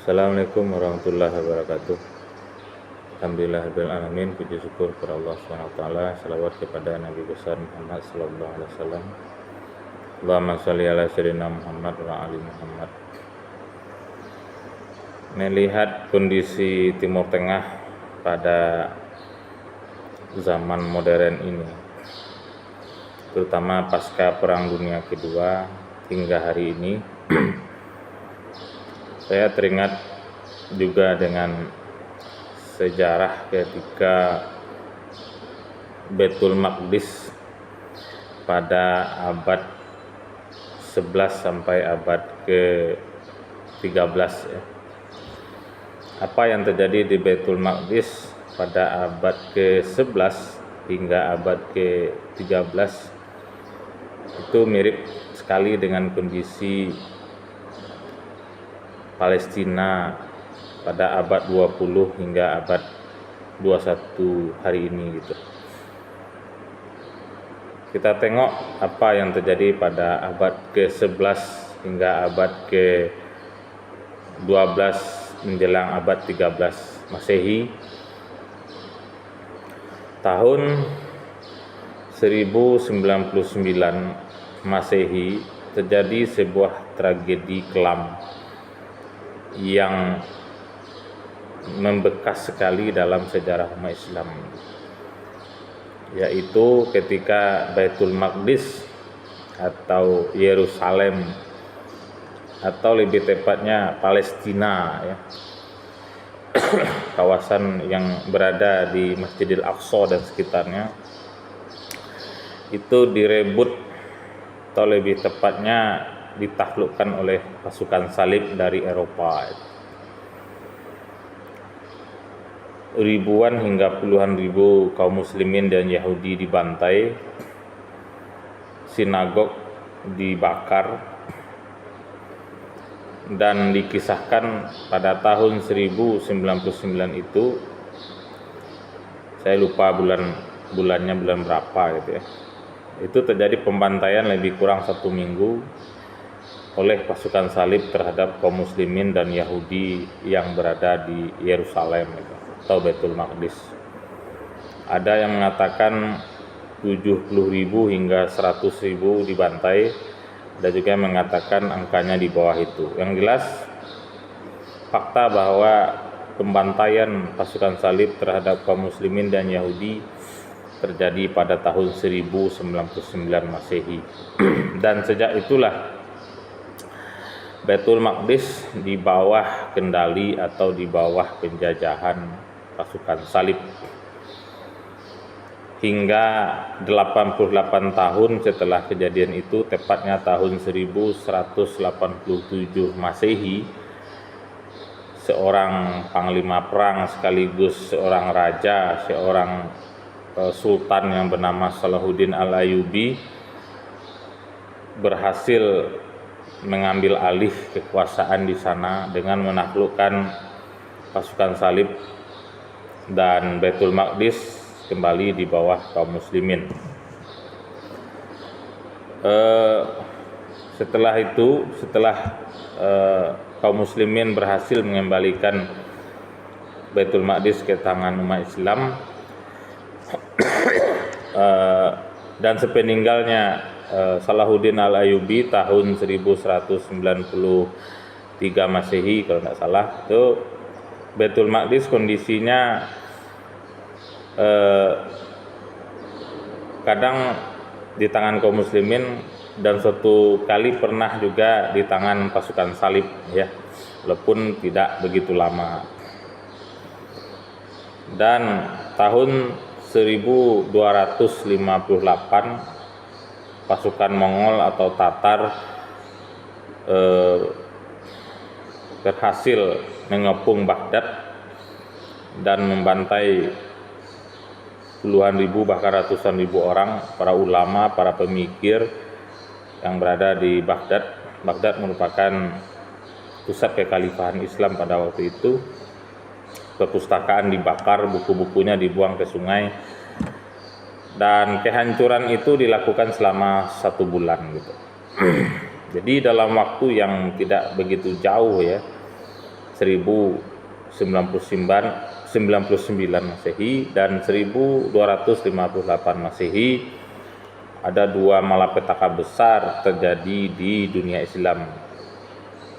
Assalamualaikum warahmatullahi wabarakatuh. Alhamdulillahirabbil alamin, puji syukur kepada Allah Subhanahu wa taala, selawat kepada Nabi besar Muhammad sallallahu alaihi wasallam. Allahumma shalli ala sayyidina Muhammad wa ali Muhammad. Melihat kondisi Timur Tengah pada zaman modern ini, terutama pasca Perang Dunia Kedua hingga hari ini, saya teringat juga dengan sejarah ketika Baitul Maqdis pada abad 11 sampai abad ke-13 ya. Apa yang terjadi di Baitul Maqdis pada abad ke-11 hingga abad ke-13 itu mirip sekali dengan kondisi Palestina pada abad 20 hingga abad 21 hari ini gitu. Kita tengok apa yang terjadi pada abad ke-11 hingga abad ke-12 menjelang abad 13 Masehi. Tahun 1099 Masehi terjadi sebuah tragedi kelam yang membekas sekali dalam sejarah umat Islam, yaitu ketika Baitul Maqdis atau Yerusalem atau lebih tepatnya Palestina ya, kawasan yang berada di Masjidil Aqsa dan sekitarnya itu direbut atau lebih tepatnya ditaklukkan oleh pasukan salib dari Eropa. Ribuan hingga puluhan ribu kaum muslimin dan Yahudi dibantai, sinagog dibakar, dan dikisahkan pada tahun 1099 itu, saya lupa bulannya bulan berapa gitu ya, itu terjadi pembantaian lebih kurang 1 minggu oleh pasukan salib terhadap kaum muslimin dan Yahudi yang berada di Yerusalem atau Baitul Maqdis. Ada yang mengatakan 70.000 hingga 100.000 dibantai, ada juga yang mengatakan angkanya di bawah itu. Yang jelas fakta bahwa pembantaian pasukan salib terhadap kaum muslimin dan Yahudi terjadi pada tahun 1099 Masehi. Dan sejak itulah Baitul Maqdis di bawah kendali atau di bawah penjajahan pasukan salib. Hingga 88 tahun setelah kejadian itu, tepatnya tahun 1187 Masehi, seorang panglima perang sekaligus seorang raja, seorang sultan yang bernama Salahuddin Al-Ayyubi berhasil mengambil alih kekuasaan di sana dengan menaklukkan pasukan salib, dan Baitul Maqdis kembali di bawah kaum muslimin. Setelah kaum muslimin berhasil mengembalikan Baitul Maqdis ke tangan umat Islam, dan sepeninggalnya Salahuddin Al-Ayyubi tahun 1193 Masehi kalau tidak salah, itu Baitul Maqdis kondisinya kadang di tangan kaum muslimin dan suatu kali pernah juga di tangan pasukan salib ya, walaupun tidak begitu lama. Dan tahun 1258 pasukan Mongol atau Tatar berhasil mengepung Baghdad dan membantai puluhan ribu bahkan ratusan ribu orang, para ulama, para pemikir yang berada di Baghdad. Baghdad merupakan pusat kekhalifahan Islam pada waktu itu. Perpustakaan dibakar, buku-bukunya dibuang ke sungai, dan kehancuran itu dilakukan selama 1 bulan gitu. Jadi dalam waktu yang tidak begitu jauh ya, 1099 Masehi dan 1258 Masehi. Ada dua malapetaka besar terjadi di dunia Islam,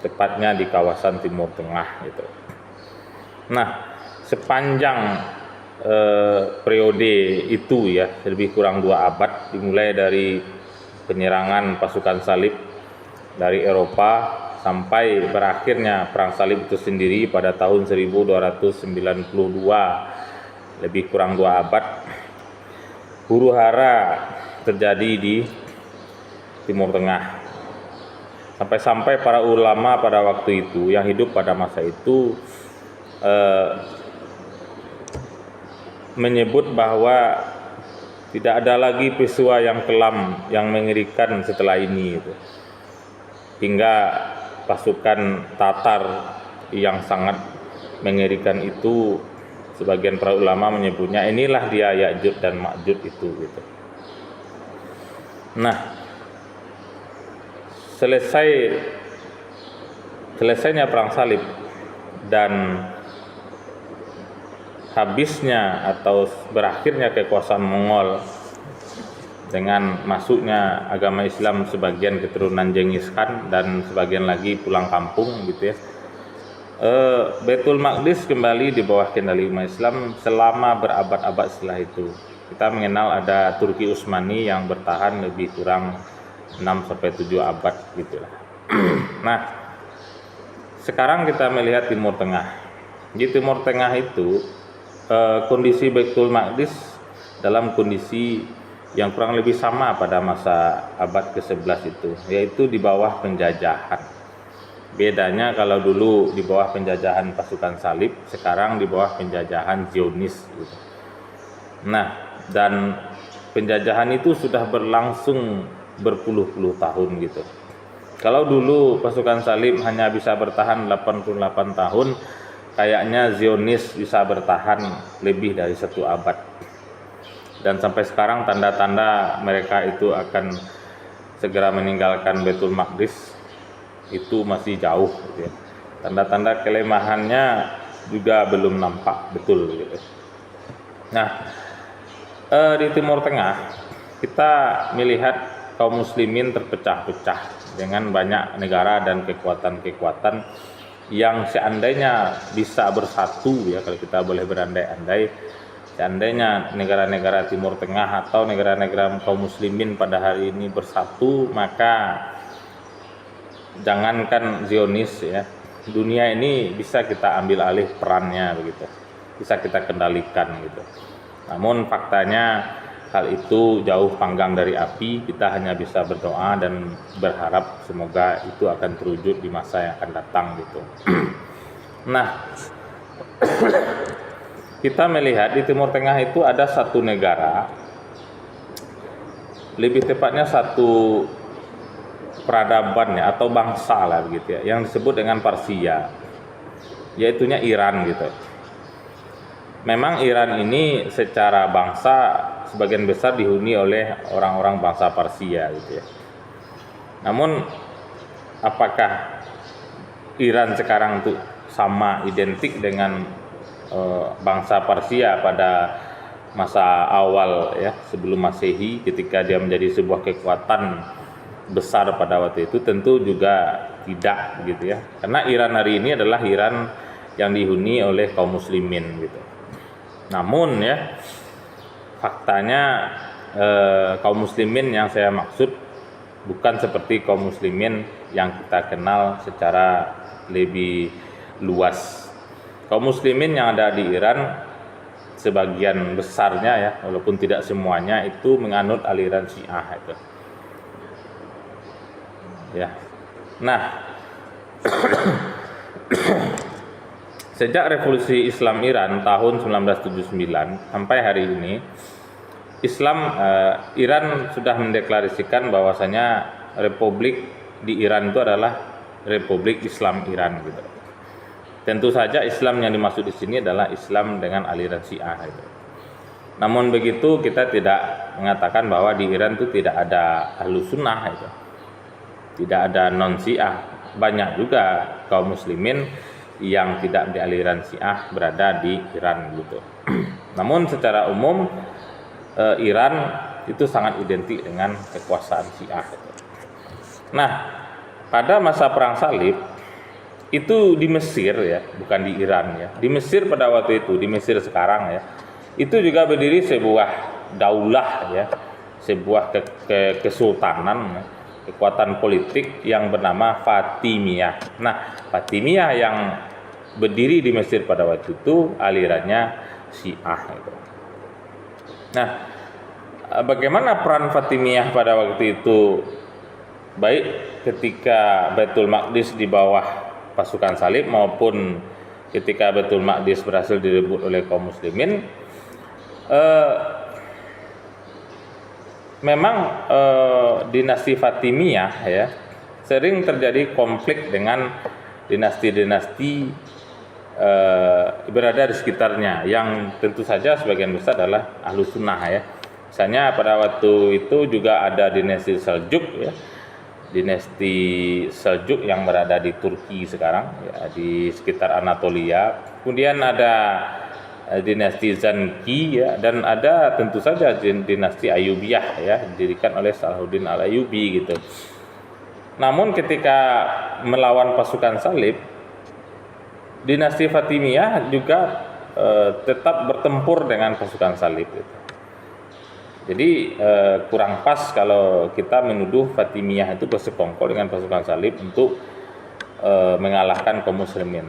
tepatnya di kawasan Timur Tengah gitu. Nah, sepanjang periode itu ya, lebih kurang 2 abad, dimulai dari penyerangan pasukan salib dari Eropa sampai berakhirnya perang salib itu sendiri pada tahun 1292, lebih kurang 2 abad, huru hara terjadi di Timur Tengah. Sampai-sampai para ulama pada waktu itu yang hidup pada masa itu menyebut bahwa tidak ada lagi peristiwa yang kelam, yang mengerikan setelah ini gitu. Hingga pasukan Tatar yang sangat mengerikan itu, sebagian para ulama menyebutnya inilah dia Ya'juj dan Ma'juj itu gitu. Nah, selesainya perang salib dan habisnya atau berakhirnya kekuasaan Mongol dengan masuknya agama Islam sebagian keturunan Genghis Khan dan sebagian lagi pulang kampung gitu ya. Baitul Maqdis kembali di bawah kendali umat Islam selama berabad-abad setelah itu. Kita mengenal ada Turki Utsmani yang bertahan lebih kurang 6-7 abad gitulah. Nah, sekarang kita melihat Timur Tengah. Di Timur Tengah itu kondisi Baitul Maqdis dalam kondisi yang kurang lebih sama pada masa abad ke-11 itu, yaitu di bawah penjajahan. Bedanya kalau dulu di bawah penjajahan pasukan salib, sekarang di bawah penjajahan Zionis gitu. Nah, dan penjajahan itu sudah berlangsung berpuluh-puluh tahun gitu. Kalau dulu pasukan salib hanya bisa bertahan 88 tahun, kayaknya Zionis bisa bertahan lebih dari 1 abad. Dan sampai sekarang tanda-tanda mereka itu akan segera meninggalkan Baitul Maqdis itu masih jauh gitu ya. Tanda-tanda kelemahannya juga belum nampak betul gitu. Nah, di Timur Tengah kita melihat kaum muslimin terpecah-pecah dengan banyak negara dan kekuatan-kekuatan yang seandainya bisa bersatu ya, kalau kita boleh berandai-andai, seandainya negara-negara Timur Tengah atau negara-negara kaum muslimin pada hari ini bersatu, maka jangankan Zionis ya, dunia ini bisa kita ambil alih perannya begitu, bisa kita kendalikan gitu. Namun faktanya hal itu jauh panggang dari api. Kita hanya bisa berdoa dan berharap semoga itu akan terwujud di masa yang akan datang gitu. Nah, kita melihat di Timur Tengah itu ada satu negara, lebih tepatnya satu peradaban ya, atau bangsa lah begitu ya, yang disebut dengan Parsia, yaitunya Iran gitu. Memang Iran ini secara bangsa sebagian besar dihuni oleh orang-orang bangsa Parsia gitu ya. Namun apakah Iran sekarang itu sama identik dengan bangsa Parsia pada masa awal ya, sebelum Masehi, ketika dia menjadi sebuah kekuatan besar pada waktu itu? Tentu juga tidak gitu ya. Karena Iran hari ini adalah Iran yang dihuni oleh kaum muslimin gitu. Namun ya, faktanya kaum muslimin yang saya maksud bukan seperti kaum muslimin yang kita kenal secara lebih luas. Kaum muslimin yang ada di Iran sebagian besarnya ya, walaupun tidak semuanya, itu menganut aliran Syiah itu. Ya. Nah, sejak revolusi Islam Iran tahun 1979 sampai hari ini, Iran sudah mendeklarasikan bahwasanya republik di Iran itu adalah Republik Islam Iran gitu. Tentu saja Islam yang dimaksud di sini adalah Islam dengan aliran Syiah itu. Namun begitu, kita tidak mengatakan bahwa di Iran itu tidak ada Ahlus Sunnah itu. Tidak ada non Syiah. Banyak juga kaum muslimin yang tidak di aliran Syiah berada di Iran gitu. Namun secara umum Iran itu sangat identik dengan kekuasaan Syiah gitu. Nah, pada masa perang salib itu di Mesir ya, bukan di Iran ya. Di Mesir pada waktu itu, di Mesir sekarang ya, itu juga berdiri sebuah daulah ya, sebuah kesultanan ya, kekuatan politik yang bernama Fatimiyah. Nah, Fatimiyah yang berdiri di Mesir pada waktu itu alirannya Syiah gitu. Nah, bagaimana peran Fatimiyah pada waktu itu, baik ketika Baitul Maqdis di bawah pasukan salib maupun ketika Baitul Maqdis berhasil direbut oleh kaum muslimin. Memang dinasti Fatimiyah ya sering terjadi konflik dengan dinasti-dinasti berada di sekitarnya, yang tentu saja sebagian besar adalah Ahlus Sunnah ya. Misalnya pada waktu itu juga ada dinasti Seljuk ya, dinasti Seljuk yang berada di Turki sekarang ya, di sekitar Anatolia. Kemudian ada dinasti Zanki ya, dan ada tentu saja dinasti Ayyubiyah ya, didirikan oleh Salahuddin Al-Ayyubi gitu. Namun ketika melawan pasukan salib, dinasti Fatimiyah juga tetap bertempur dengan pasukan salib gitu. Jadi kurang pas kalau kita menuduh Fatimiyah itu bersekongkol dengan pasukan salib untuk mengalahkan kaum muslimin.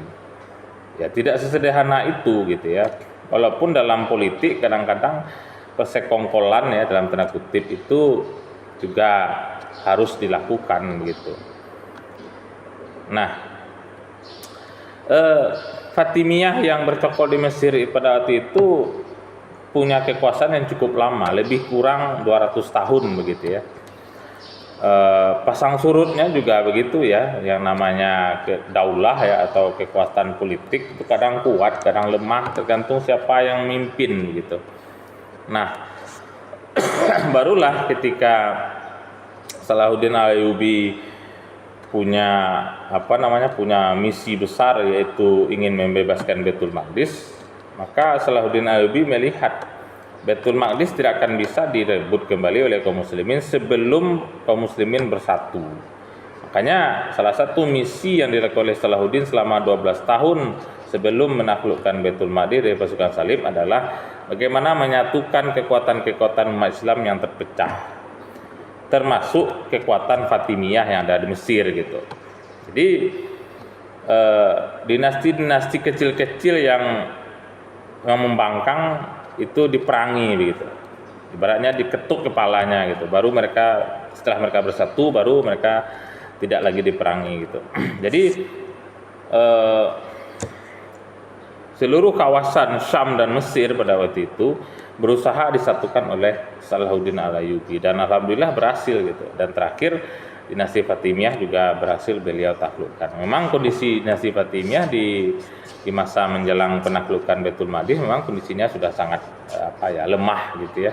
Ya tidak sesederhana itu gitu ya. Walaupun dalam politik kadang-kadang persekongkolan ya dalam tanda kutip itu juga harus dilakukan gitu. Nah, Fatimiyah yang bercokol di Mesir pada waktu itu punya kekuasaan yang cukup lama, lebih kurang 200 tahun begitu ya. Pasang surutnya juga begitu ya, yang namanya daulah ya atau kekuasaan politik itu kadang kuat, kadang lemah, tergantung siapa yang mimpin gitu. Nah, barulah ketika Salahuddin Al-Ayyubi punya misi besar, yaitu ingin membebaskan Baitul Maqdis, maka Salahuddin Al-Ayyubi melihat Baitul Maqdis tidak akan bisa direbut kembali oleh kaum muslimin sebelum kaum muslimin bersatu. Makanya salah satu misi yang dilakukan oleh Salahuddin selama 12 tahun sebelum menaklukkan Baitul Maqdis dari pasukan salib adalah bagaimana menyatukan kekuatan-kekuatan umat Islam yang terpecah, termasuk kekuatan Fatimiyah yang ada di Mesir gitu. Jadi dinasti-dinasti kecil-kecil yang membangkang itu diperangi begitu. Ibaratnya diketuk kepalanya gitu. Baru setelah mereka bersatu, baru mereka tidak lagi diperangi gitu. Jadi seluruh kawasan Syam dan Mesir pada waktu itu berusaha disatukan oleh Salahuddin Al-Ayyubi, dan alhamdulillah berhasil gitu. Dan terakhir dinasti Fatimiyah juga berhasil beliau taklukkan. Memang kondisi dinasti Fatimiyah di masa menjelang penaklukan Baitul Maqdis memang kondisinya sudah sangat lemah gitu ya.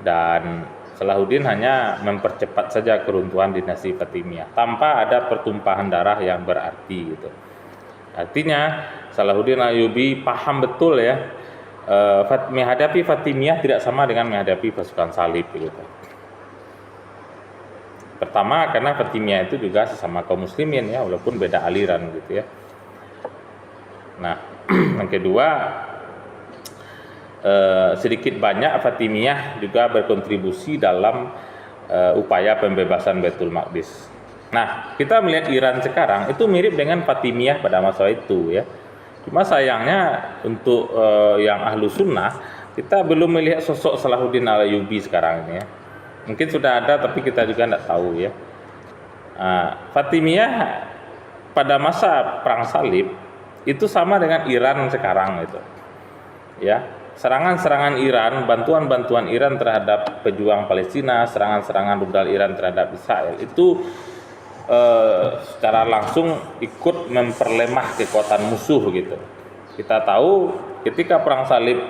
Dan Salahuddin hanya mempercepat saja keruntuhan dinasti Fatimiyah tanpa ada pertumpahan darah yang berarti gitu. Artinya Salahuddin Al-Ayyubi paham betul ya, menghadapi Fatimiyah tidak sama dengan menghadapi pasukan salib gitu. Pertama karena Fatimiyah itu juga sesama kaum muslimin ya, walaupun beda aliran gitu ya. Nah, yang kedua, sedikit banyak Fatimiyah juga berkontribusi dalam upaya pembebasan Baitul Maqdis. Nah, kita melihat Iran sekarang itu mirip dengan Fatimiyah pada masa itu ya. Cuma sayangnya untuk yang ahlu sunnah, kita belum melihat sosok Salahuddin Al-Ayyubi sekarang ini ya. Mungkin sudah ada tapi kita juga tidak tahu ya. Fatimiyah pada masa perang salib itu sama dengan Iran sekarang itu. Ya, serangan-serangan Iran, bantuan-bantuan Iran terhadap pejuang Palestina, serangan-serangan rudal Iran terhadap Israel itu secara langsung ikut memperlemah kekuatan musuh gitu. Kita tahu ketika perang salib,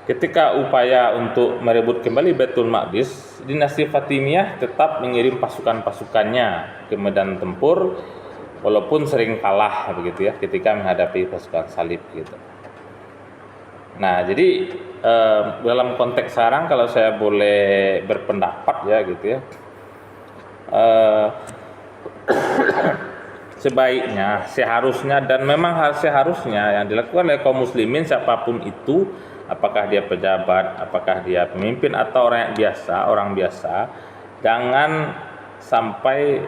ketika upaya untuk merebut kembali Baitul Maqdis, dinasti Fatimiyah tetap mengirim pasukan-pasukannya ke medan tempur, walaupun sering kalah begitu ya ketika menghadapi pasukan salib gitu. Nah, jadi dalam konteks sekarang kalau saya boleh berpendapat ya gitu ya, sebaiknya, seharusnya, dan memang seharusnya yang dilakukan oleh kaum muslimin siapapun itu, apakah dia pejabat, apakah dia pemimpin atau orang biasa, jangan sampai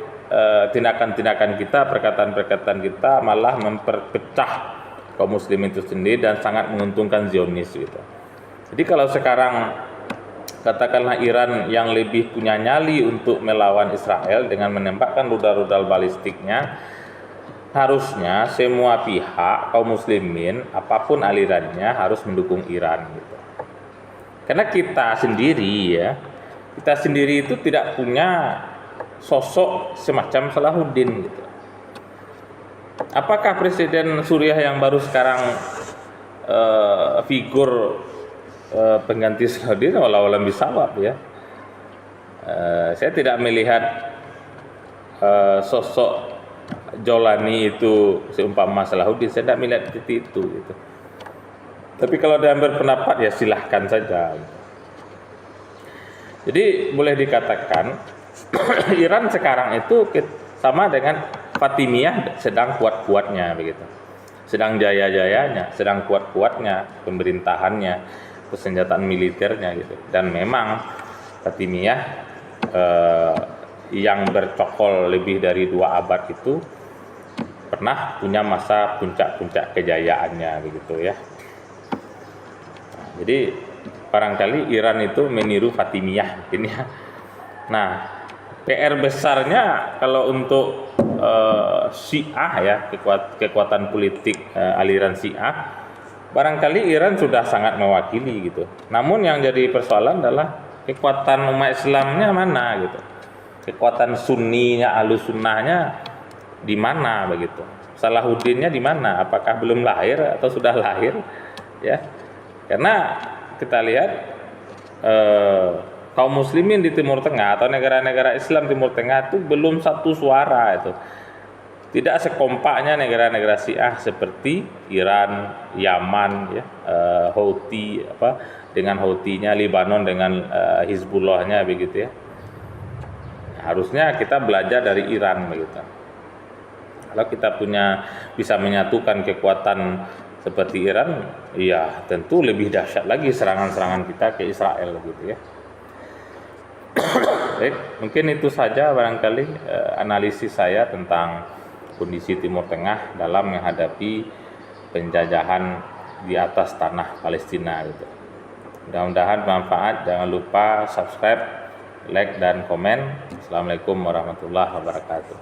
tindakan-tindakan kita, perkataan-perkataan kita malah memperpecah kaum muslimin itu sendiri dan sangat menguntungkan Zionis gitu. Jadi kalau sekarang katakanlah Iran yang lebih punya nyali untuk melawan Israel dengan menembakkan rudal-rudal balistiknya, harusnya semua pihak kaum muslimin apapun alirannya harus mendukung Iran gitu. Karena kita sendiri itu tidak punya sosok semacam Salahuddin gitu. Apakah Presiden Suriah yang baru sekarang figur pengganti Salahuddin? Walau bisawab ya. Saya tidak melihat sosok Jolani itu seumpama Salahuddin. Saya tidak melihat titik itu gitu. Tapi kalau dia berpendapat ya silahkan saja. Jadi boleh dikatakan Iran sekarang itu sama dengan Fatimiyah sedang kuat-kuatnya begitu, sedang jaya-jayanya, sedang kuat-kuatnya pemerintahannya, persenjataan militernya gitu. Dan memang Fatimiyah yang bercokol lebih dari 2 abad itu pernah punya masa puncak-puncak kejayaannya begitu ya. Jadi barangkali Iran itu meniru Fatimiyah mungkin ya. Nah, PR besarnya kalau untuk Syiah ya, kekuatan politik aliran Syiah, barangkali Iran sudah sangat mewakili gitu. Namun yang jadi persoalan adalah kekuatan umat Islamnya mana gitu. Kekuatan Sunninya, Ahlus Sunnahnya di mana begitu. Salahuddinnya di mana? Apakah belum lahir atau sudah lahir? Ya. Karena kita lihat kaum muslimin di Timur Tengah atau negara-negara Islam Timur Tengah itu belum satu suara itu. Tidak sekompaknya negara-negara Syiah seperti Iran, Yaman ya, Houthi dengan Houthi-nya, Lebanon dengan Hizbullahnya begitu ya. Harusnya kita belajar dari Iran begitu. Kalau kita bisa menyatukan kekuatan seperti Iran, ya tentu lebih dahsyat lagi serangan-serangan kita ke Israel gitu ya. Baik, mungkin itu saja barangkali analisis saya tentang kondisi Timur Tengah dalam menghadapi penjajahan di atas tanah Palestina gitu. Mudah-mudahan bermanfaat. Jangan lupa subscribe, like dan komen. Assalamualaikum warahmatullahi wabarakatuh.